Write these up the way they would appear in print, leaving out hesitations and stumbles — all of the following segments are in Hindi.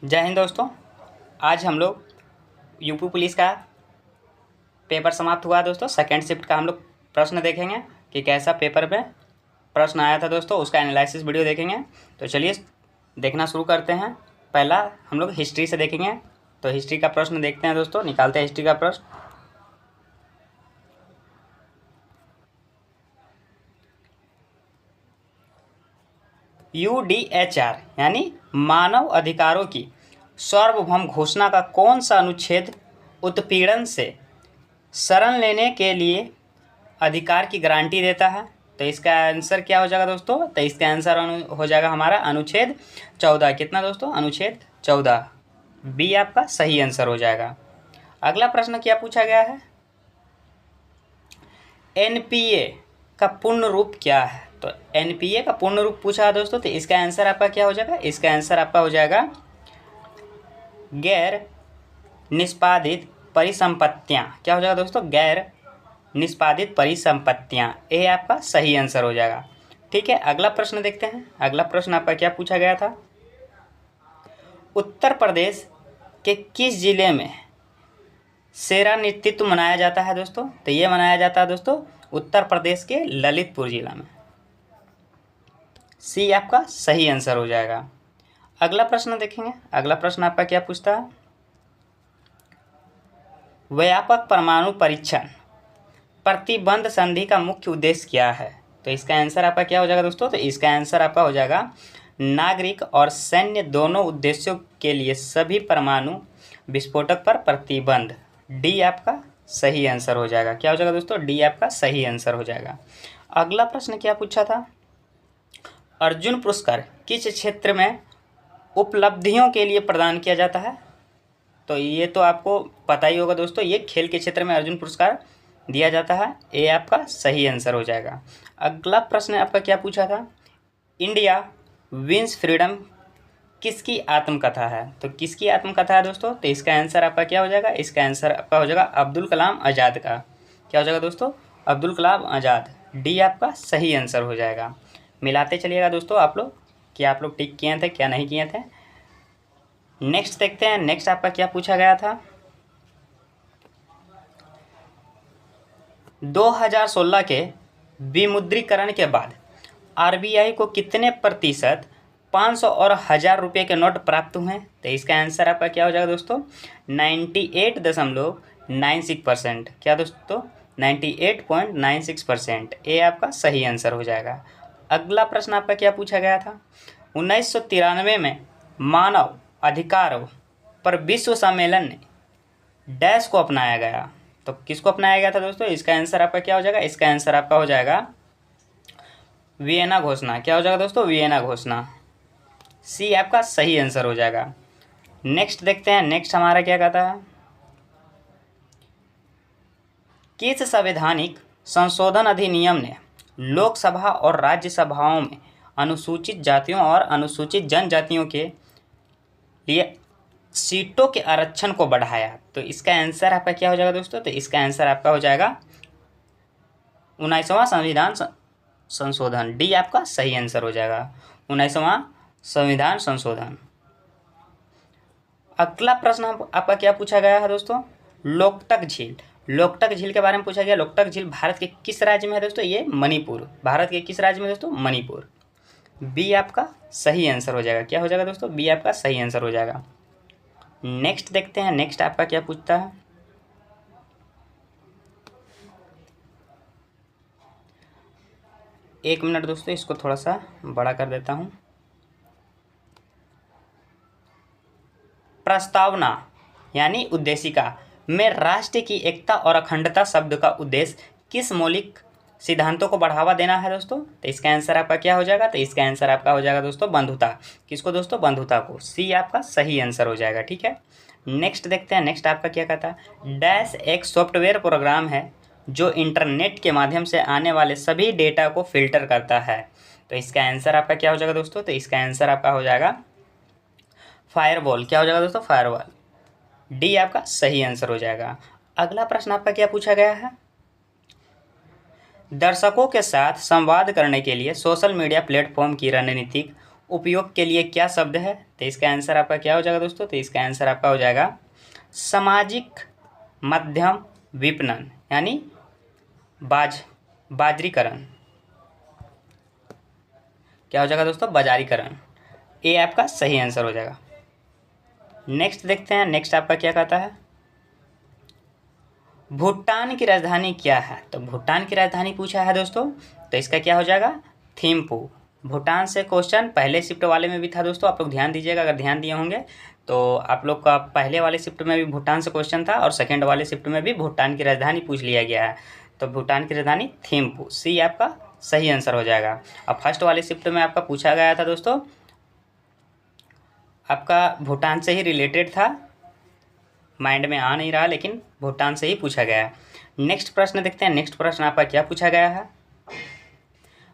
जय हिंद दोस्तों। आज हम लोग यूपी पुलिस का पेपर समाप्त हुआ दोस्तों। सेकंड शिफ्ट का हम लोग प्रश्न देखेंगे कि कैसा पेपर में प्रश्न आया था दोस्तों, उसका एनालिसिस वीडियो देखेंगे। तो चलिए देखना शुरू करते हैं। पहला हम लोग हिस्ट्री से देखेंगे। तो हिस्ट्री का प्रश्न देखते हैं दोस्तों, निकालते हैं हिस्ट्री का प्रश्न। UDHR यानी मानव अधिकारों की सार्वभौम घोषणा का कौन सा अनुच्छेद उत्पीड़न से शरण लेने के लिए अधिकार की गारंटी देता है? तो इसका आंसर क्या हो जाएगा दोस्तों? तो इसका आंसर हो जाएगा हमारा अनुच्छेद 14। कितना दोस्तों? अनुच्छेद 14। बी आपका सही आंसर हो जाएगा। अगला प्रश्न क्या पूछा गया है? NPA का पूर्ण रूप क्या है? तो NPA का पूर्ण रूप पूछा है दोस्तों, तो इसका आंसर आपका क्या हो जाएगा? इसका आंसर आपका हो जाएगा गैर निष्पादित परिसंपत्तियां। क्या हो जाएगा दोस्तों? गैर निष्पादित परिसंपत्तियां। ये आपका सही आंसर हो जाएगा। ठीक है, अगला प्रश्न देखते हैं। अगला प्रश्न आपका क्या पूछा गया था? उत्तर प्रदेश के किस जिले में शेरा नृत्य मनाया जाता है दोस्तों? तो ये मनाया जाता है दोस्तों उत्तर प्रदेश के ललितपुर जिला में। सी आपका सही आंसर हो जाएगा। अगला प्रश्न देखेंगे। अगला प्रश्न आपका क्या पूछता है? व्यापक परमाणु परीक्षण प्रतिबंध संधि का मुख्य उद्देश्य क्या है? तो इसका आंसर आपका क्या हो जाएगा दोस्तों? तो इसका आंसर आपका हो जाएगा नागरिक और सैन्य दोनों उद्देश्यों के लिए सभी परमाणु विस्फोटक पर प्रतिबंध। डी आपका सही आंसर हो जाएगा। क्या हो जाएगा दोस्तों? डी आपका सही आंसर हो जाएगा। अगला प्रश्न क्या पूछा था? अर्जुन पुरस्कार किस क्षेत्र में उपलब्धियों के लिए प्रदान किया जाता है? तो ये तो आपको पता ही होगा दोस्तों, ये खेल के क्षेत्र में अर्जुन पुरस्कार दिया जाता है। ये आपका सही आंसर हो जाएगा। अगला प्रश्न आपका क्या पूछा था? इंडिया विंस फ्रीडम किसकी आत्मकथा है? तो किसकी आत्मकथा है दोस्तों? तो इसका आंसर आपका क्या हो जाएगा? इसका आंसर आपका हो जाएगा अब्दुल कलाम आज़ाद का। क्या हो जाएगा दोस्तों? अब्दुल कलाम आज़ाद। डी आपका सही आंसर हो जाएगा। मिलाते चलिएगा दोस्तों आप लोग कि आप लोग टिक किए थे क्या नहीं किए थे। नेक्स्ट देखते हैं। नेक्स्ट आपका क्या पूछा गया था? 2016 के विमुद्रीकरण के बाद RBI को कितने प्रतिशत 500 और 1000 रुपये के नोट प्राप्त हुए? तो इसका आंसर आपका क्या हो जाएगा दोस्तों? 98.96%। क्या दोस्तों? 98.96%। ये आपका सही आंसर हो जाएगा। अगला प्रश्न आपका क्या पूछा गया था? 1993 में मानव अधिकारों पर विश्व सम्मेलन ने डैश को अपनाया गया। तो किसको अपनाया गया था दोस्तों? इसका आंसर आपका क्या हो जाएगा? इसका आंसर आपका हो जाएगा वियना घोषणा। क्या हो जाएगा दोस्तों? वियना घोषणा। सी आपका सही आंसर हो जाएगा। नेक्स्ट देखते हैं। नेक्स्ट हमारा क्या कहता है? किस संवैधानिक संशोधन अधिनियम ने लोकसभा और राज्यसभाओं में अनुसूचित जातियों और अनुसूचित जनजातियों के लिए सीटों के आरक्षण को बढ़ाया? तो इसका आंसर आपका क्या हो जाएगा दोस्तों? तो इसका आंसर आपका हो जाएगा 19वां संविधान संशोधन। डी आपका सही आंसर हो जाएगा। 19वां संविधान संशोधन। अगला प्रश्न आपका क्या पूछा गया है दोस्तों? लोकटक झील। लोकटक झील के बारे में पूछा गया। लोकटक झील भारत के किस राज्य में है दोस्तों? ये मणिपुर। भारत के किस राज्य में दोस्तों? मणिपुर। बी आपका सही आंसर हो जाएगा। क्या हो जाएगा दोस्तों? बी आपका सही आंसर हो जाएगा। नेक्स्ट देखते हैं। नेक्स्ट आपका क्या पूछता है? एक मिनट दोस्तों, इसको थोड़ा सा बड़ा कर देता हूं। प्रस्तावना यानी उद्देशिका में राष्ट्र की एकता और अखंडता शब्द का उद्देश्य किस मौलिक सिद्धांतों को बढ़ावा देना है दोस्तों? तो इसका आंसर आपका क्या हो जाएगा? तो इसका आंसर आपका हो जाएगा दोस्तों बंधुता। किसको दोस्तों? बंधुता को। सी आपका सही आंसर हो जाएगा। ठीक है, नेक्स्ट देखते हैं। नेक्स्ट आपका क्या कहता है? डैश एक सॉफ्टवेयर प्रोग्राम है जो इंटरनेट के माध्यम से आने वाले सभी डेटा को फिल्टर करता है। तो इसका आंसर आपका क्या हो जाएगा दोस्तों? तो इसका आंसर आपका हो जाएगा फायरवॉल। क्या हो जाएगा दोस्तों? फायरवॉल। डी आपका सही आंसर हो जाएगा। अगला प्रश्न आपका क्या पूछा गया है? दर्शकों के साथ संवाद करने के लिए सोशल मीडिया प्लेटफॉर्म की रणनीतिक उपयोग के लिए क्या शब्द है? तो इसका आंसर आपका क्या हो जाएगा दोस्तों? तो इसका आंसर आपका हो जाएगा सामाजिक मध्यम विपणन, यानी बाजरीकरण। क्या हो जाएगा दोस्तों? बाजारीकरण। ये आपका सही आंसर हो जाएगा। नेक्स्ट देखते हैं, नेक्स्ट आपका क्या कहता है, भूटान की राजधानी क्या है? तो भूटान की राजधानी पूछा है दोस्तों, तो इसका क्या हो जाएगा? थिम्पू। भूटान से क्वेश्चन पहले शिफ्ट वाले में भी था दोस्तों, आप लोग ध्यान दीजिएगा, अगर ध्यान दिए होंगे तो आप लोग का पहले वाले शिफ्ट में भी भूटान से क्वेश्चन था और सेकेंड वाले शिफ्ट में भी भूटान की राजधानी पूछ लिया गया है। तो भूटान की राजधानी थिम्पू, सी आपका सही आंसर हो जाएगा। अब फर्स्ट वाले शिफ्ट में आपका पूछा गया था दोस्तों, आपका भूटान से ही रिलेटेड था, माइंड में आ नहीं रहा, लेकिन भूटान से ही पूछा गया है। नेक्स्ट प्रश्न देखते हैं, नेक्स्ट प्रश्न आपका क्या पूछा गया है,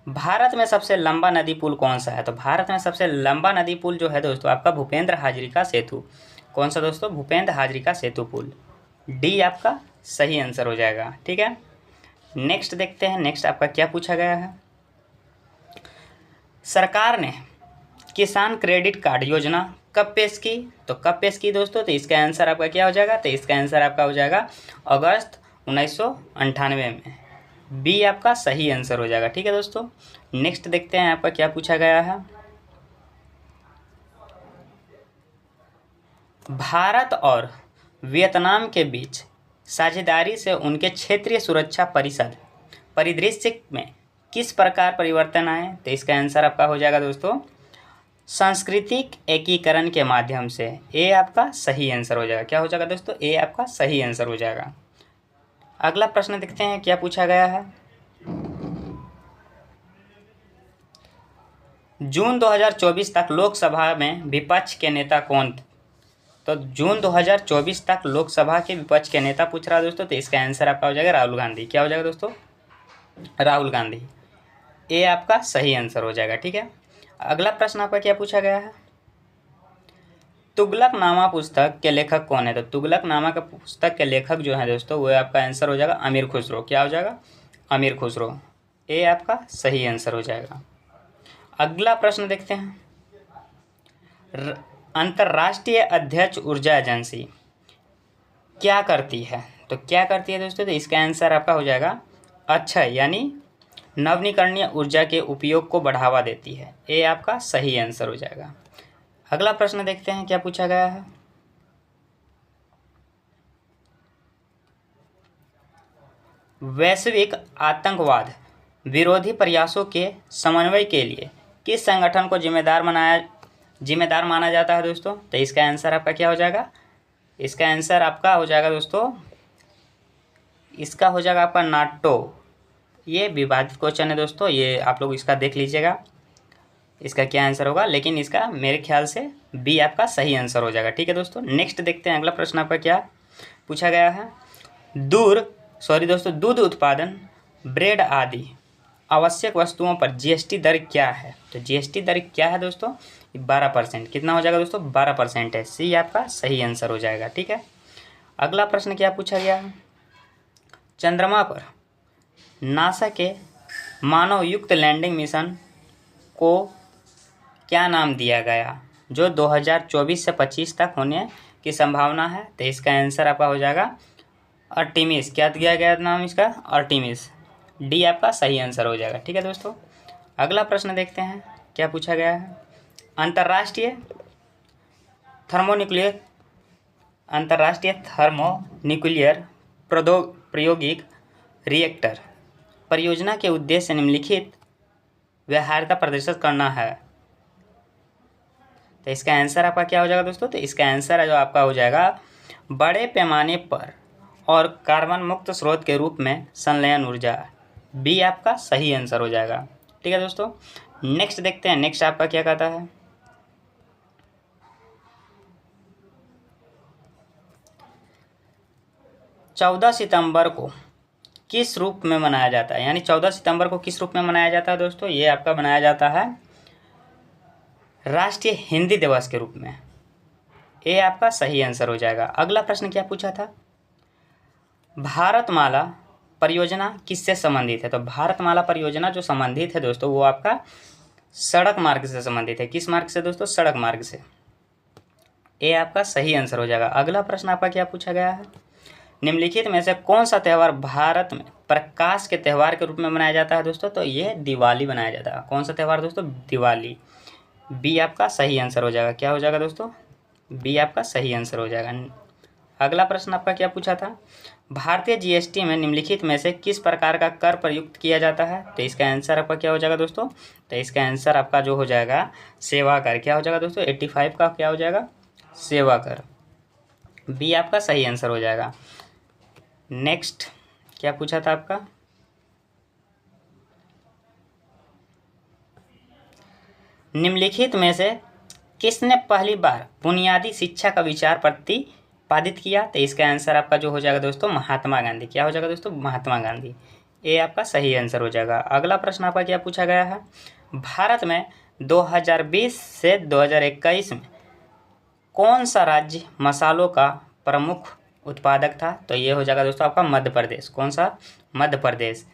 भारत में सबसे लंबा नदी पुल कौन सा है? तो भारत में सबसे लंबा नदी पुल जो है दोस्तों आपका भूपेंद्र हाजरिका सेतु। कौन सा दोस्तों? भूपेंद्र हाजरिका सेतु पुल, डी आपका सही आंसर हो जाएगा। ठीक है, नेक्स्ट देखते हैं, नेक्स्ट आपका क्या पूछा गया है, सरकार ने किसान क्रेडिट कार्ड योजना कब पेश की? तो कब पेश की दोस्तों? तो इसका आंसर आपका क्या हो जाएगा? तो इसका आंसर आपका हो जाएगा अगस्त 1998 में, बी आपका सही आंसर हो जाएगा। ठीक है दोस्तों, नेक्स्ट देखते हैं आपका क्या पूछा गया है, भारत और वियतनाम के बीच साझेदारी से उनके क्षेत्रीय सुरक्षा परिषद परिदृश्य में किस प्रकार परिवर्तन आए? तो इसका आंसर आपका हो जाएगा दोस्तों सांस्कृतिक एकीकरण के माध्यम से, ए आपका सही आंसर हो जाएगा। क्या हो जाएगा दोस्तों? ए आपका सही आंसर हो जाएगा। अगला प्रश्न देखते हैं क्या पूछा गया है, जून 2024 तक लोकसभा में विपक्ष के नेता कौन थे? तो जून 2024 तक लोकसभा के विपक्ष के नेता पूछ रहा है दोस्तों, तो इसका आंसर आपका हो जाएगा राहुल गांधी। क्या हो जाएगा दोस्तों? राहुल गांधी, ए आपका सही आंसर हो जाएगा। ठीक है, अगला प्रश्न आपका क्या पूछा गया है, तुगलकनामा पुस्तक के लेखक कौन है? तो तुगलकनामा का पुस्तक के लेखक जो है दोस्तों वो आपका आंसर हो जाएगा अमीर खुसरो। क्या हो जाएगा? अमीर खुसरो, ए आपका सही आंसर हो जाएगा। अगला प्रश्न देखते हैं, अंतर्राष्ट्रीय अध्यक्ष ऊर्जा एजेंसी क्या करती है? तो क्या करती है दोस्तों? तो इसका आंसर आपका हो जाएगा अक्षय, यानी नवीकरणीय ऊर्जा के उपयोग को बढ़ावा देती है, ये आपका सही आंसर हो जाएगा। अगला प्रश्न देखते हैं क्या पूछा गया है, वैश्विक आतंकवाद विरोधी प्रयासों के समन्वय के लिए किस संगठन को जिम्मेदार माना जाता है दोस्तों? तो इसका आंसर आपका क्या हो जाएगा? इसका आंसर आपका हो जाएगा दोस्तों, इसका हो जाएगा आपका नाटो। ये विवादित क्वेश्चन है दोस्तों, ये आप लोग इसका देख लीजिएगा, इसका क्या आंसर होगा, लेकिन इसका मेरे ख्याल से बी आपका सही आंसर हो जाएगा। ठीक है दोस्तों, नेक्स्ट देखते हैं अगला प्रश्न आपका क्या पूछा गया है, दूध उत्पादन, ब्रेड आदि आवश्यक वस्तुओं पर जीएसटी दर क्या है? तो जीएसटी दर क्या है दोस्तों? 12%। कितना हो जाएगा दोस्तों? 12% है, सी आपका सही आंसर हो जाएगा। ठीक है, अगला प्रश्न क्या पूछा गया है, चंद्रमा पर नासा के मानव युक्त लैंडिंग मिशन को क्या नाम दिया गया जो 2024 से 25 तक होने की संभावना है? तो इसका आंसर आपका हो जाएगा आर्टेमिस। क्या दिया गया नाम इसका? आर्टेमिस, डी आपका सही आंसर हो जाएगा। ठीक है दोस्तों, अगला प्रश्न देखते हैं क्या पूछा गया है, अंतर्राष्ट्रीय थर्मोन्यूक्लियर प्रायोगिक रिएक्टर परियोजना के उद्देश्य निम्नलिखित व्यवहार्यता प्रदर्शित करना है। तो इसका आंसर आपका क्या हो जाएगा दोस्तों? तो इसका आंसर जो आपका हो जाएगा बड़े पैमाने पर और कार्बन मुक्त स्रोत के रूप में संलयन ऊर्जा, बी आपका सही आंसर हो जाएगा। ठीक है दोस्तों, नेक्स्ट देखते हैं, नेक्स्ट आपका क्या कहता है, चौदह सितंबर को किस रूप में मनाया जाता है? यानी 14 सितंबर को किस रूप में मनाया जाता है दोस्तों? ये आपका मनाया जाता है राष्ट्रीय हिंदी दिवस के रूप में, ये आपका सही आंसर हो जाएगा। अगला प्रश्न क्या पूछा था, भारतमाला परियोजना किससे संबंधित है? तो भारतमाला परियोजना जो संबंधित है दोस्तों वो आपका सड़क मार्ग से संबंधित है। किस मार्ग से दोस्तों? सड़क मार्ग से। ये आपका सही आंसर हो जाएगा। अगला प्रश्न आपका क्या पूछा गया है? निम्नलिखित में से कौन सा त्यौहार भारत में प्रकाश के त्यौहार के रूप में मनाया जाता है दोस्तों? तो ये दिवाली मनाया जाता है। कौन सा त्यौहार दोस्तों? दिवाली। बी आपका सही आंसर हो जाएगा। क्या हो जाएगा दोस्तों? बी आपका सही आंसर हो जाएगा। अगला प्रश्न आपका क्या पूछा था? भारतीय जीएसटी में निम्नलिखित में से किस प्रकार का कर प्रयुक्त किया जाता है? तो इसका आंसर आपका क्या हो जाएगा दोस्तों? तो इसका आंसर आपका जो हो जाएगा सेवा कर। क्या हो जाएगा दोस्तों? 85 का क्या हो जाएगा? सेवा कर। बी आपका सही आंसर हो जाएगा। नेक्स्ट क्या पूछा था आपका? निम्नलिखित में से किसने पहली बार बुनियादी शिक्षा का विचार प्रतिपादित किया? तो इसका आंसर आपका जो हो जाएगा दोस्तों महात्मा गांधी। क्या हो जाएगा दोस्तों? महात्मा गांधी। ये आपका सही आंसर हो जाएगा। अगला प्रश्न आपका क्या पूछा गया है? भारत में 2020 से 2021 में कौन सा राज्य मसालों का प्रमुख उत्पादक था? तो ये हो जाएगा दोस्तों आपका मध्य प्रदेश। कौन सा? मध्य प्रदेश।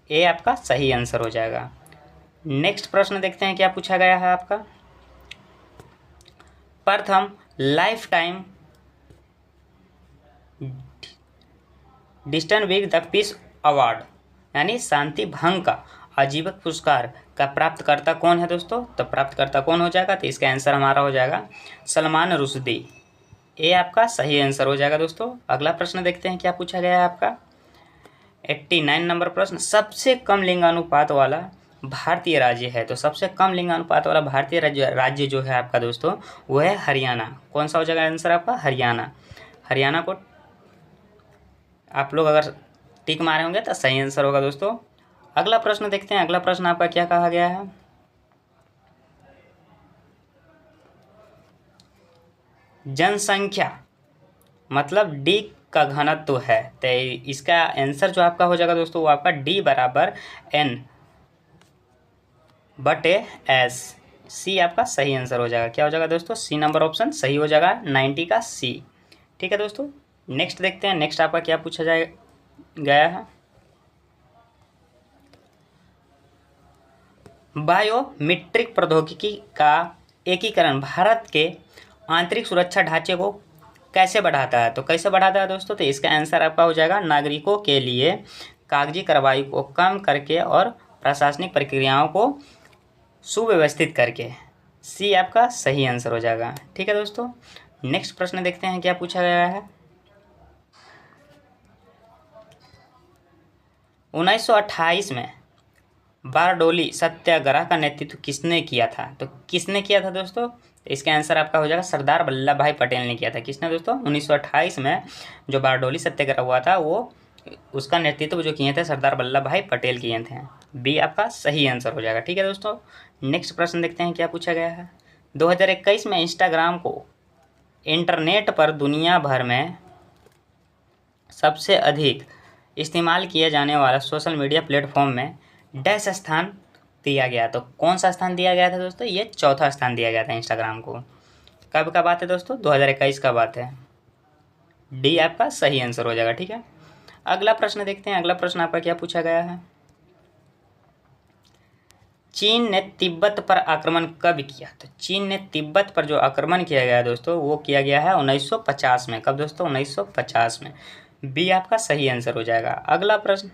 ये आपका सही आंसर हो जाएगा। नेक्स्ट प्रश्न देखते हैं क्या पूछा गया है आपका। प्रथम life time distinguished the peace award यानी शांति भंग का आजीवन पुरस्कार का प्राप्तकर्ता कौन है दोस्तों? तो प्राप्तकर्ता कौन हो जाएगा? तो इसका आंसर हमारा हो जाएगा सलमान रुश्दी। ये आपका सही आंसर हो जाएगा दोस्तों। अगला प्रश्न देखते हैं क्या पूछा गया है आपका। 89 नंबर प्रश्न, सबसे कम लिंगानुपात वाला भारतीय राज्य है। तो सबसे कम लिंगानुपात वाला भारतीय राज्य जो है आपका दोस्तों वो है हरियाणा। कौन सा हो जाएगा आंसर आपका? हरियाणा। हरियाणा को आप लोग अगर टिक मारे होंगे तो सही आंसर होगा दोस्तों। अगला प्रश्न देखते हैं। अगला प्रश्न आपका क्या कहा गया है? जनसंख्या मतलब डी का घनत्व है। तो इसका आंसर जो आपका हो जाएगा दोस्तों वो आपका डी बराबर एन बटे एस। सी आपका सही आंसर हो जाएगा। क्या हो जाएगा दोस्तों? सी नंबर ऑप्शन सही हो जाएगा 90 का सी। ठीक है दोस्तों। नेक्स्ट देखते हैं। नेक्स्ट आपका क्या पूछा गया है? बायोमेट्रिक प्रौद्योगिकी का एकीकरण भारत के आंतरिक सुरक्षा ढांचे को कैसे बढ़ाता है? तो कैसे बढ़ाता है दोस्तों? तो इसका आंसर आपका हो जाएगा नागरिकों के लिए कागजी कार्रवाई को कम करके और प्रशासनिक प्रक्रियाओं को सुव्यवस्थित करके। सी आपका सही आंसर हो जाएगा। ठीक है दोस्तों। नेक्स्ट प्रश्न देखते हैं क्या पूछा गया है। 1928 में बारडोली सत्याग्रह का नेतृत्व किसने किया था? तो किसने किया था दोस्तों? इसका आंसर आपका हो जाएगा सरदार वल्लभ भाई पटेल ने किया था। किसने दोस्तों? 1928 में जो बारडोली सत्याग्रह हुआ था वो उसका नेतृत्व जो किए थे सरदार वल्लभ भाई पटेल किए थे। बी आपका सही आंसर हो जाएगा। ठीक है दोस्तों। नेक्स्ट प्रश्न देखते हैं क्या पूछा गया है। 2021 में इंस्टाग्राम को इंटरनेट पर दुनिया भर में सबसे अधिक इस्तेमाल किया जाने वाला सोशल मीडिया प्लेटफॉर्म में डैश स्थान दिया गया। तो कौन सा स्थान दिया गया था दोस्तों? ये चौथा स्थान दिया गया था इंस्टाग्राम को। कब का बात है दोस्तों? 2021 का बात है। डी आपका सही आंसर हो जाएगा। ठीक है। अगला प्रश्न देखते हैं। अगला प्रश्न आपका क्या पूछा गया है। चीन ने तिब्बत पर आक्रमण कब किया? तो चीन ने तिब्बत पर जो आक्रमण किया गया दोस्तों वो किया गया है 1950 में। कब दोस्तों? 1950 में। बी आपका सही आंसर हो जाएगा। अगला प्रश्न,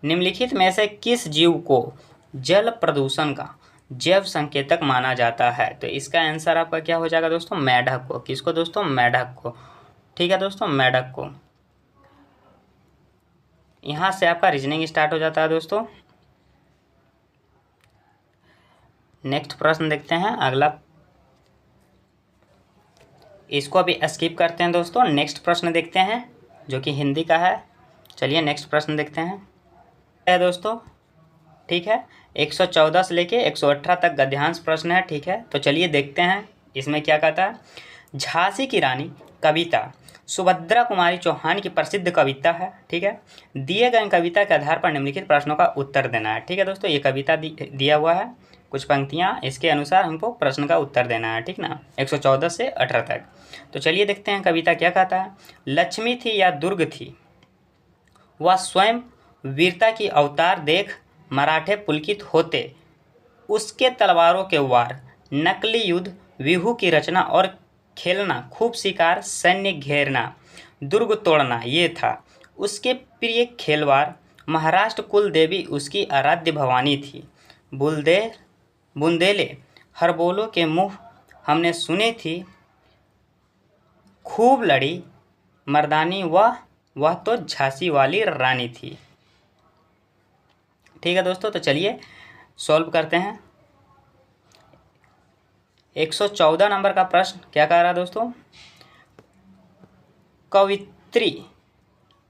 निम्नलिखित में से किस जीव को जल प्रदूषण का जैव संकेतक माना जाता है? तो इसका आंसर आपका क्या हो जाएगा दोस्तों? मेढक को। किसको दोस्तों? मेढक को। ठीक है दोस्तों, मेढक को। यहाँ से आपका रीजनिंग स्टार्ट हो जाता है दोस्तों। नेक्स्ट प्रश्न देखते हैं। अगला इसको अभी स्किप करते हैं दोस्तों। नेक्स्ट प्रश्न देखते हैं जो कि हिंदी का है। चलिए नेक्स्ट प्रश्न देखते हैं। है दोस्तों, ठीक है। 114 से लेके 118 तक गद्यांश प्रश्न है। ठीक है, तो चलिए देखते हैं इसमें क्या कहता है। झांसी की रानी कविता सुभद्रा कुमारी चौहान की प्रसिद्ध कविता है। ठीक है, दिए गए कविता के आधार पर निम्नलिखित प्रश्नों का उत्तर देना है। ठीक है दोस्तों, ये कविता दिया हुआ है, कुछ पंक्तियाँ, इसके अनुसार हमको प्रश्न का उत्तर देना है। ठीक ना, 114 से 18 तक। तो चलिए देखते हैं कविता क्या कहता है। लक्ष्मी थी या दुर्ग थी, वह स्वयं वीरता की अवतार देख मराठे पुलकित होते, उसके तलवारों के वार, नकली युद्ध, व्यूह की रचना और खेलना, खूब शिकार, सैन्य घेरना, दुर्ग तोड़ना ये था उसके प्रिय खेलवार। महाराष्ट्र कुल देवी उसकी आराध्य भवानी थी। बुंदेले हरबोलों के मुँह हमने सुने थी। खूब लड़ी मर्दानी वह तो झांसी वाली रानी थी। ठीक है दोस्तों, तो चलिए सॉल्व करते हैं। 114 नंबर का प्रश्न क्या कह रहा है दोस्तों? कवित्री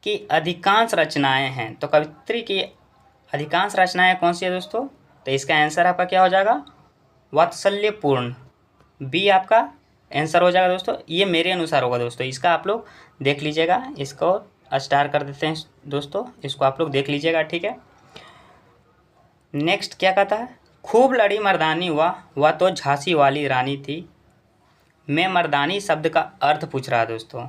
की अधिकांश रचनाएं हैं, तो कवित्री की अधिकांश रचनाएं कौन सी है दोस्तों? तो इसका आंसर आपका क्या हो जाएगा? वात्सल्यपूर्ण। बी आपका आंसर हो जाएगा दोस्तों। ये मेरे अनुसार होगा दोस्तों, इसका आप लोग देख लीजिएगा। इसको स्टार कर देते हैं दोस्तों, इसको आप लोग देख लीजिएगा। ठीक है, नेक्स्ट क्या कहता है? खूब लड़ी मर्दानी वह तो झांसी वाली रानी थी। मैं मर्दानी शब्द का अर्थ पूछ रहा है दोस्तों,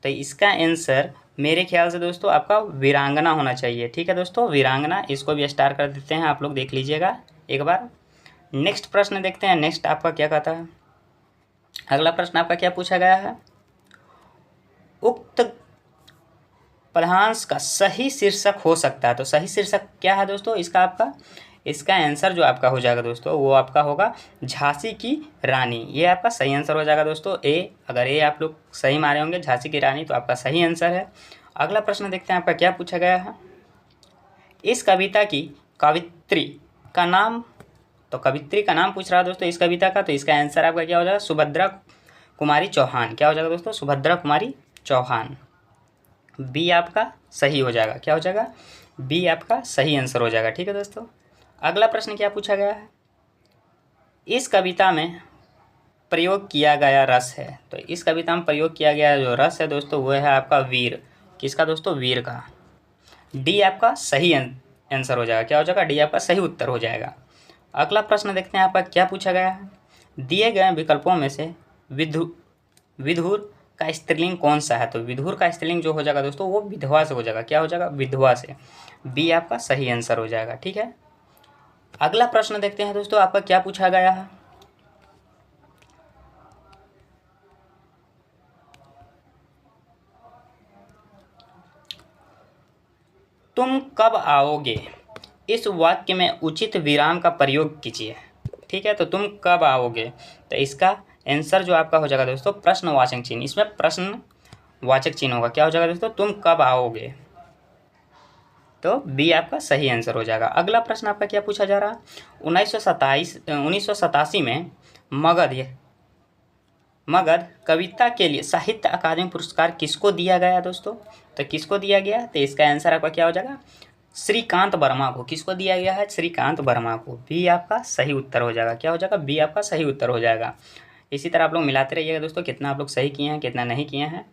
तो इसका आंसर मेरे ख्याल से दोस्तों आपका वीरांगना होना चाहिए। ठीक है दोस्तों, वीरांगना, इसको भी स्टार कर देते हैं, आप लोग देख लीजिएगा एक बार। नेक्स्ट प्रश्न देखते हैं। नेक्स्ट आपका क्या कहता है? अगला प्रश्न आपका क्या पूछा गया है? उक्त पदांश का सही शीर्षक हो सकता है, तो सही शीर्षक क्या है दोस्तों इसका? आपका इसका आंसर जो आपका हो जाएगा दोस्तों वो आपका होगा झांसी की रानी। ये आपका सही आंसर हो जाएगा दोस्तों ए। अगर ए आप लोग सही मारे होंगे झांसी की रानी, तो आपका सही आंसर है। अगला प्रश्न देखते हैं आपका क्या पूछा गया है। इस कविता की कवित्री का नाम, तो कवित्री का नाम पूछ रहा है दोस्तों इस कविता का, तो इसका आंसर आपका क्या हो जाएगा? सुभद्रा कुमारी चौहान। क्या हो जाएगा दोस्तों? सुभद्रा कुमारी चौहान। बी आपका सही हो जाएगा। क्या हो जाएगा? बी आपका सही आंसर हो जाएगा। ठीक है दोस्तों, अगला प्रश्न क्या पूछा गया है? इस कविता में प्रयोग किया गया रस है, तो इस कविता में प्रयोग किया गया जो रस है दोस्तों वो है आपका वीर। किसका दोस्तों? वीर का। डी आपका सही आंसर हो जाएगा। क्या हो जाएगा? डी आपका सही उत्तर हो जाएगा। अगला प्रश्न देखते हैं आपका क्या पूछा गया है। दिए गए विकल्पों में से विधुर का स्त्रीलिंग कौन सा है? तो विधुर का स्त्रीलिंग जो हो जाएगा दोस्तों वो विधवा से हो जाएगा। क्या हो जाएगा? विधवा से। बी आपका सही आंसर हो जाएगा। ठीक है, अगला प्रश्न देखते हैं दोस्तों आपका क्या पूछा गया है। तुम कब आओगे, इस वाक्य में उचित विराम का प्रयोग कीजिए। ठीक है, तो तुम कब आओगे, तो इसका आंसर जो आपका हो जाएगा दोस्तों प्रश्नवाचक चिन्ह। इसमें प्रश्नवाचक चिन्ह होगा। क्या हो जाएगा दोस्तों? तुम कब आओगे, तो बी आपका सही आंसर हो जाएगा। अगला प्रश्न आपका क्या पूछा जा रहा है? 1987 में मगध कविता के लिए साहित्य अकादमी पुरस्कार किसको दिया गया दोस्तों? तो किसको दिया गया? तो इसका आंसर आपका क्या हो जाएगा? श्रीकांत वर्मा को। किसको दिया गया है? श्रीकांत वर्मा को। बी आपका सही उत्तर हो जाएगा। क्या हो जाएगा? बी आपका सही उत्तर हो जाएगा। इसी तरह आप लोग मिलाते रहिएगा दोस्तों, कितना आप लोग सही किए हैं कितना नहीं किए हैं,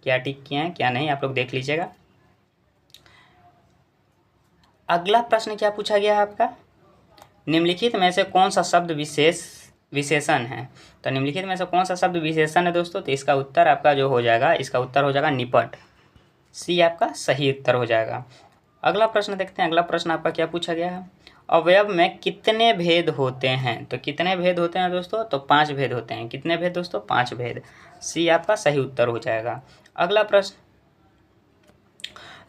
क्या टिक किए हैं क्या नहीं, आप लोग देख लीजिएगा। अगला प्रश्न क्या पूछा गया है आपका? निम्नलिखित में से कौन सा शब्द विशेषण है? तो निम्नलिखित में से कौन सा शब्द विशेषण है दोस्तों? तो इसका उत्तर आपका जो हो जाएगा, इसका उत्तर हो जाएगा निपट। सी आपका सही उत्तर हो जाएगा। अगला प्रश्न देखते हैं। अगला प्रश्न आपका क्या पूछा गया है? अवयव में कितने भेद होते हैं? तो कितने भेद होते हैं दोस्तों? तो 5 भेद होते हैं। कितने भेद दोस्तों? 5 भेद। सी आपका सही उत्तर हो जाएगा। अगला प्रश्न,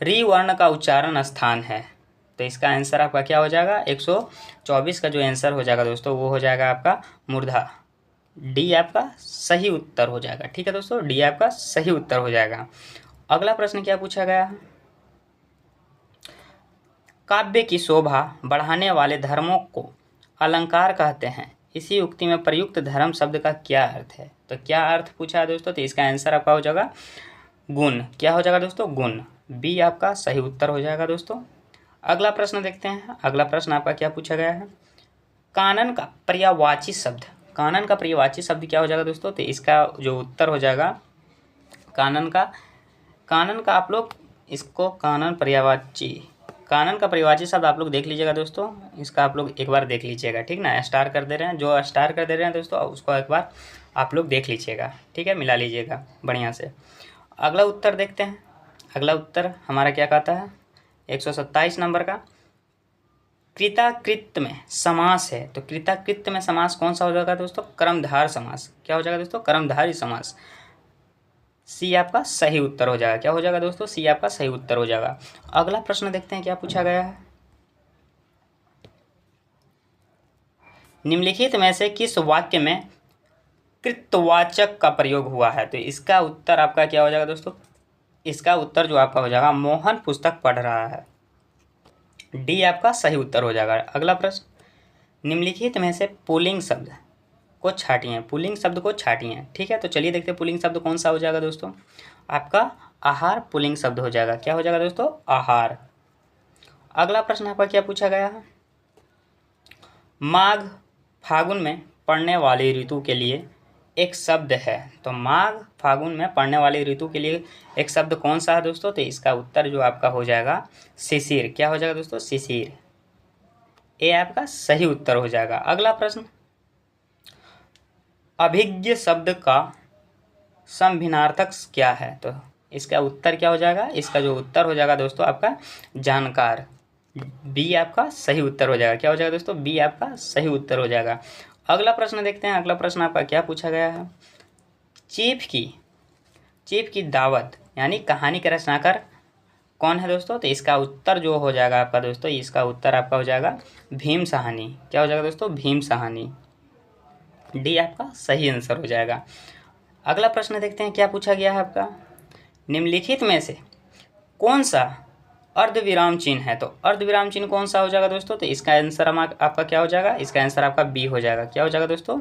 री वर्ण का उच्चारण स्थान है, तो इसका आंसर आपका क्या हो जाएगा? 124 का जो आंसर हो जाएगा दोस्तों वो हो जाएगा आपका मूर्धा। डी आपका सही उत्तर हो जाएगा। ठीक है दोस्तों, डी आपका सही उत्तर हो जाएगा। अगला प्रश्न क्या पूछा गया है? काव्य की शोभा बढ़ाने वाले धर्मों को अलंकार कहते हैं। इसी उक्ति में प्रयुक्त धर्म शब्द का क्या अर्थ है? तो क्या अर्थ पूछा है दोस्तों? तो इसका आंसर आपका हो जाएगा गुण। क्या हो जाएगा दोस्तों? गुण। बी आपका सही उत्तर हो जाएगा दोस्तों। अगला प्रश्न देखते हैं। अगला प्रश्न आपका क्या पूछा गया है? कानन का पर्यायवाची शब्द, कानन का पर्यायवाची शब्द क्या हो जाएगा दोस्तों? तो इसका जो उत्तर हो जाएगा कानन का आप लोग इसको कानन का पर्यायवाची शब्द आप लोग देख लीजिएगा दोस्तों। इसका आप लोग एक बार देख लीजिएगा, ठीक ना। स्टार कर दे रहे हैं, जो स्टार कर दे रहे हैं दोस्तों उसको एक बार आप लोग देख लीजिएगा, ठीक है, मिला लीजिएगा बढ़िया से। अगला उत्तर देखते हैं। अगला उत्तर हमारा क्या कहता है? 127 नंबर का, कृताकृत में समास है, तो कृताकृत में समास कौन सा हो जाएगा दोस्तों? कर्मधार समास। क्या हो जाएगा दोस्तों? कर्मधारय समास। सी आपका सही उत्तर हो जाएगा। क्या हो जाएगा दोस्तों? सी आपका सही उत्तर हो जाएगा। अगला प्रश्न देखते हैं क्या पूछा गया है। निम्नलिखित में से किस वाक्य में कृतवाचक का प्रयोग हुआ है? तो इसका उत्तर आपका क्या हो जाएगा दोस्तों? इसका उत्तर जो आपका हो जाएगा, मोहन पुस्तक पढ़ रहा है। डी आपका सही उत्तर हो जाएगा। अगला प्रश्न, निम्नलिखित में से पुल्लिंग शब्द को छाटिए। पुल्लिंग शब्द को छाटिए। ठीक है, तो चलिए देखते हैं पुल्लिंग शब्द कौन सा हो जाएगा दोस्तों। आपका आहार पुल्लिंग शब्द हो जाएगा। क्या हो जाएगा दोस्तों? आहार। अगला प्रश्न आपका क्या पूछा गया है। माघ फागुन में पड़ने वाली ऋतु के लिए एक शब्द है। तो माघ फागुन में पड़ने वाली ऋतु के लिए एक शब्द कौन सा है दोस्तों? तो इसका उत्तर जो आपका हो जाएगा शिशिर। क्या हो जाएगा दोस्तों? शिशिर। ये आपका सही उत्तर हो जाएगा। अगला प्रश्न, अभिज्ञ शब्द का समभिन्नार्थक क्या है? तो इसका उत्तर क्या हो जाएगा? इसका जो उत्तर हो जाएगा दोस्तों आपका जानकार। बी आपका सही उत्तर हो जाएगा। क्या हो जाएगा दोस्तों? बी आपका सही उत्तर हो जाएगा। अगला प्रश्न देखते हैं। अगला प्रश्न आपका क्या पूछा गया है। चीफ की दावत यानी कहानी के रचनाकार कौन है दोस्तों? तो इसका उत्तर जो हो जाएगा आपका दोस्तों, इसका उत्तर आपका हो जाएगा भीम साहनी। क्या हो जाएगा दोस्तों? भीम साहनी। डी आपका सही आंसर हो जाएगा। अगला प्रश्न देखते हैं क्या पूछा गया है आपका। निम्नलिखित में से कौन सा अर्धविराम चिन्ह है? तो अर्धविराम चिन्ह कौन सा हो जाएगा दोस्तों? तो इसका आंसर आपका क्या हो जाएगा? इसका आंसर आपका बी हो जाएगा। क्या हो जाएगा दोस्तों?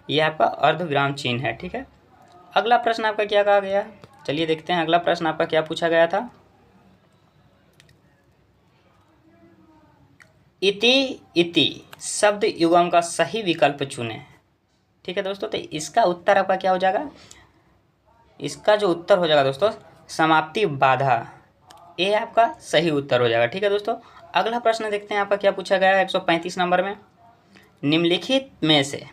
ये आपका अर्धविराम चिन्ह है। ठीक है, अगला प्रश्न आपका क्या कहा गया? चलिए देखते हैं अगला प्रश्न आपका क्या पूछा गया था। इति शब्द युग्म का सही विकल्प चुने। ठीक है दोस्तों, तो इसका उत्तर आपका क्या हो जाएगा? इसका जो उत्तर हो जाएगा दोस्तों समाप्ति बाधा। ये आपका सही उत्तर हो जाएगा। ठीक है दोस्तों, अगला प्रश्न देखते हैं आपका क्या पूछा गया है 135 नंबर में। निम्नलिखित में से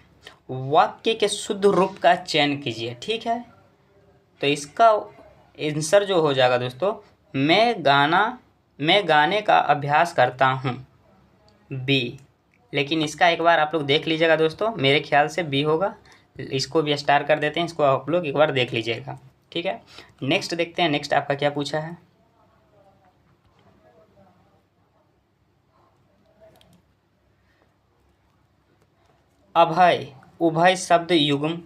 वाक्य के शुद्ध रूप का चयन कीजिए। ठीक है, तो इसका आंसर जो हो जाएगा दोस्तों, मैं गाने का अभ्यास करता हूँ। बी। लेकिन इसका एक बार आप लोग देख लीजिएगा दोस्तों, मेरे ख्याल से बी होगा। इसको भी स्टार कर देते हैं, इसको आप लोग एक बार देख लीजिएगा। ठीक है, नेक्स्ट देखते हैं। नेक्स्ट आपका क्या पूछा है। अभय उभय शब्द युग्म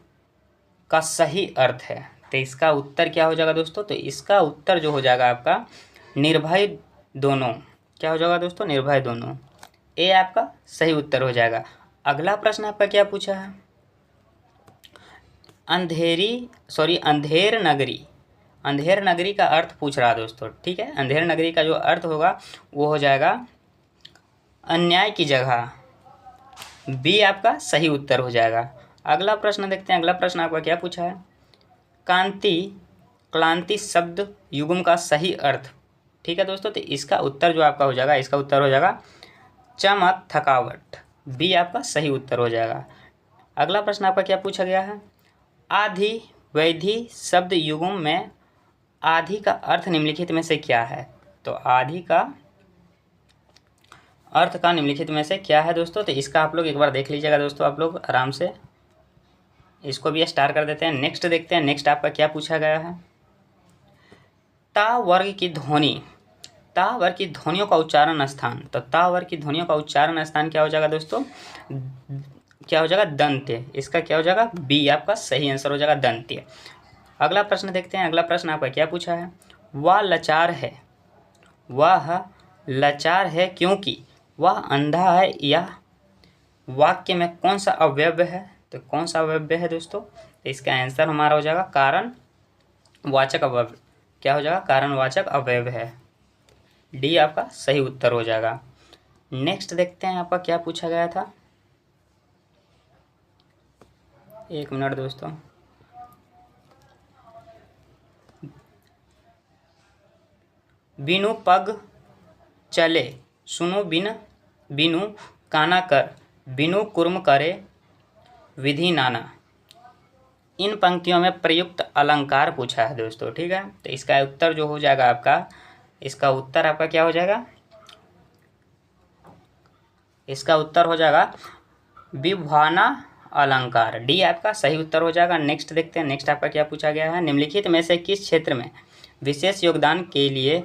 का सही अर्थ है। तो इसका उत्तर क्या हो जाएगा दोस्तों? तो इसका उत्तर जो हो जाएगा आपका निर्भय दोनों। क्या हो जाएगा दोस्तों? निर्भय दोनों। ये आपका सही उत्तर हो जाएगा। अगला प्रश्न आपका क्या पूछा है। अंधेर नगरी का अर्थ पूछ रहा है दोस्तों। ठीक है, अंधेर नगरी का जो अर्थ होगा वो हो जाएगा अन्याय की जगह। बी आपका सही उत्तर हो जाएगा। अगला प्रश्न देखते हैं। अगला प्रश्न आपका क्या पूछा है। क्लांति शब्द युग्म का सही अर्थ। ठीक है दोस्तों, तो इसका उत्तर जो आपका हो जाएगा, इसका उत्तर हो जाएगा चमक थकावट। बी आपका सही उत्तर हो जाएगा। अगला प्रश्न आपका क्या पूछा गया है। आधि वैधि शब्द युग्म में आधि का अर्थ निम्नलिखित में से क्या है? तो आधि का अर्थ का निम्नलिखित में से क्या है दोस्तों? तो इसका आप लोग एक बार देख लीजिएगा दोस्तों, आप लोग आराम से। इसको भी स्टार कर देते हैं। नेक्स्ट देखते हैं। नेक्स्ट आपका क्या पूछा गया है। ता वर्ग की ध्वनियों का उच्चारण स्थान। तो ता वर्ग की ध्वनियों का उच्चारण स्थान क्या हो जाएगा दोस्तों? क्या हो जाएगा? दंत्य। इसका क्या हो जाएगा? बी आपका सही आंसर हो जाएगा दंत्य। अगला प्रश्न देखते हैं। अगला प्रश्न आपका क्या पूछा है। वह लाचार है क्योंकि वह अंधा है। यह वाक्य में कौन सा अवयव है? तो कौन सा अवयव है दोस्तों? तो इसका आंसर हमारा हो जाएगा कारणवाचक अवयव। क्या हो जाएगा? कारणवाचक अवयव है। डी आपका सही उत्तर हो जाएगा। नेक्स्ट देखते हैं आपका क्या पूछा गया था। एक मिनट दोस्तों। बिनु पग चले सुनो बिनु काना कर बिनु कुर्म करे विधि नाना। इन पंक्तियों में प्रयुक्त अलंकार पूछा है दोस्तों। ठीक है, तो इसका उत्तर जो हो जाएगा आपका, इसका उत्तर आपका क्या हो जाएगा? इसका उत्तर हो जाएगा विभावना अलंकार। डी आपका सही उत्तर हो जाएगा। नेक्स्ट देखते हैं, नेक्स्ट आपका क्या पूछा गया है। निम्नलिखित में से किस क्षेत्र में विशेष योगदान के लिए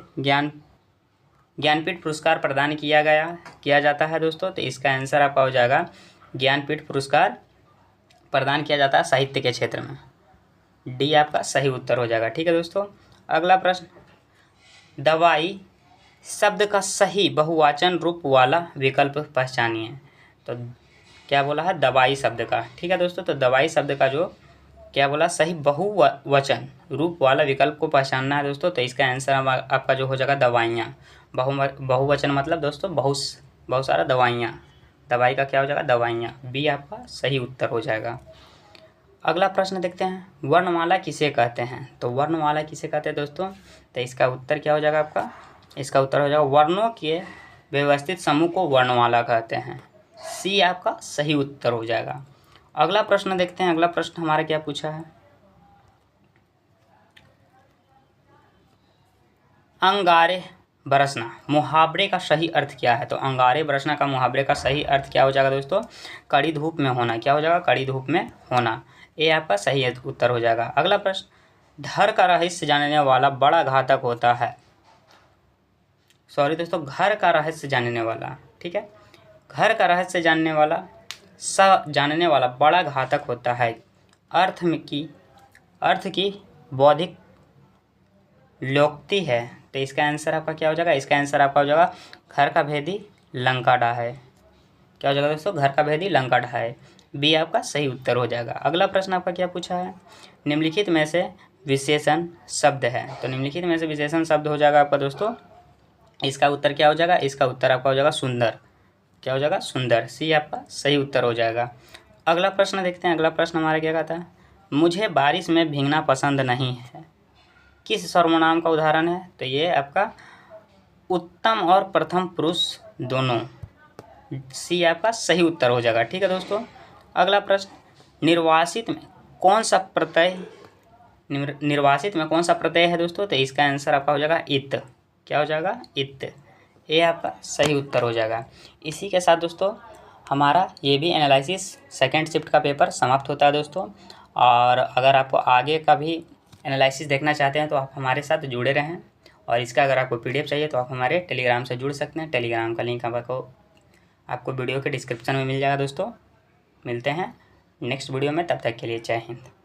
ज्ञानपीठ पुरस्कार प्रदान किया जाता है दोस्तों? तो इसका आंसर आपका हो जाएगा ज्ञानपीठ पुरस्कार प्रदान किया जाता है साहित्य के क्षेत्र में। डी आपका सही उत्तर हो जाएगा। ठीक है दोस्तों, अगला प्रश्न, दवाई शब्द का सही बहुवचन रूप वाला विकल्प पहचानिए। तो क्या बोला है? दवाई शब्द का। ठीक है दोस्तों, तो दवाई शब्द का जो क्या बोला, सही बहुवचन रूप वाला विकल्प को पहचानना है दोस्तों। तो इसका आंसर आपका जो हो जाएगा दवाइयाँ। बहुवचन मतलब दोस्तों बहुत सारा दवाइयाँ। दवाई का क्या हो जाएगा? दवाइयाँ। बी आपका सही उत्तर हो जाएगा। अगला प्रश्न देखते हैं, वर्णमाला किसे कहते हैं? तो वर्णमाला किसे कहते हैं दोस्तों? तो इसका उत्तर क्या हो जाएगा आपका? इसका उत्तर हो जाएगा वर्णों के व्यवस्थित समूह को वर्णमाला कहते हैं। सी आपका सही उत्तर हो जाएगा। अगला प्रश्न देखते हैं, अगला प्रश्न हमारा क्या पूछा है। अंगारे बरसना मुहावरे का सही अर्थ क्या है? तो अंगारे बरसना का मुहावरे का सही अर्थ क्या हो जाएगा दोस्तों? कड़ी धूप में होना। क्या हो जाएगा? कड़ी धूप में होना। ये आपका सही उत्तर हो जाएगा। अगला प्रश्न, घर का रहस्य जानने वाला बड़ा घातक होता है। सॉरी दोस्तों, घर का रहस्य जानने वाला। ठीक है, घर का रहस्य जानने वाला बड़ा घातक होता है। अर्थ की बौद्धिक लोक्ति है। तो इसका आंसर आपका क्या हो जाएगा? इसका आंसर आपका हो जाएगा घर का भेदी लंका ढा है। क्या हो जाएगा दोस्तों? घर का भेदी लंका ढा है। बी आपका सही उत्तर हो जाएगा। अगला प्रश्न आपका क्या पूछा है, निम्नलिखित में से विशेषण शब्द है। तो निम्नलिखित में से विशेषण शब्द हो जाएगा आपका दोस्तों, इसका उत्तर क्या हो जाएगा? इसका उत्तर आपका हो जाएगा सुंदर। क्या हो जाएगा? सुंदर। सी आपका सही उत्तर हो जाएगा। अगला प्रश्न देखते हैं, अगला प्रश्न हमारा क्या कहता है, मुझे बारिश में भीगना पसंद नहीं है, किस सर्वनाम का उदाहरण है? तो ये आपका उत्तम और प्रथम पुरुष दोनों। सी आपका सही उत्तर हो जाएगा। ठीक है दोस्तों, अगला प्रश्न, निर्वासित में कौन सा प्रत्यय है दोस्तों? तो इसका आंसर आपका हो जाएगा इत। क्या हो जाएगा? इत। ये आपका सही उत्तर हो जाएगा। इसी के साथ दोस्तों हमारा ये भी एनालिसिस सेकंड शिफ्ट का पेपर समाप्त होता है दोस्तों। और अगर आपको आगे का भी एनालिसिस देखना चाहते हैं तो आप हमारे साथ जुड़े रहें। और इसका अगर आपको पीडीएफ चाहिए तो आप हमारे टेलीग्राम से जुड़ सकते हैं। टेलीग्राम का लिंक आपको वीडियो के डिस्क्रिप्शन में मिल जाएगा दोस्तों। मिलते हैं नेक्स्ट वीडियो में, तब तक के लिए जय हिंद।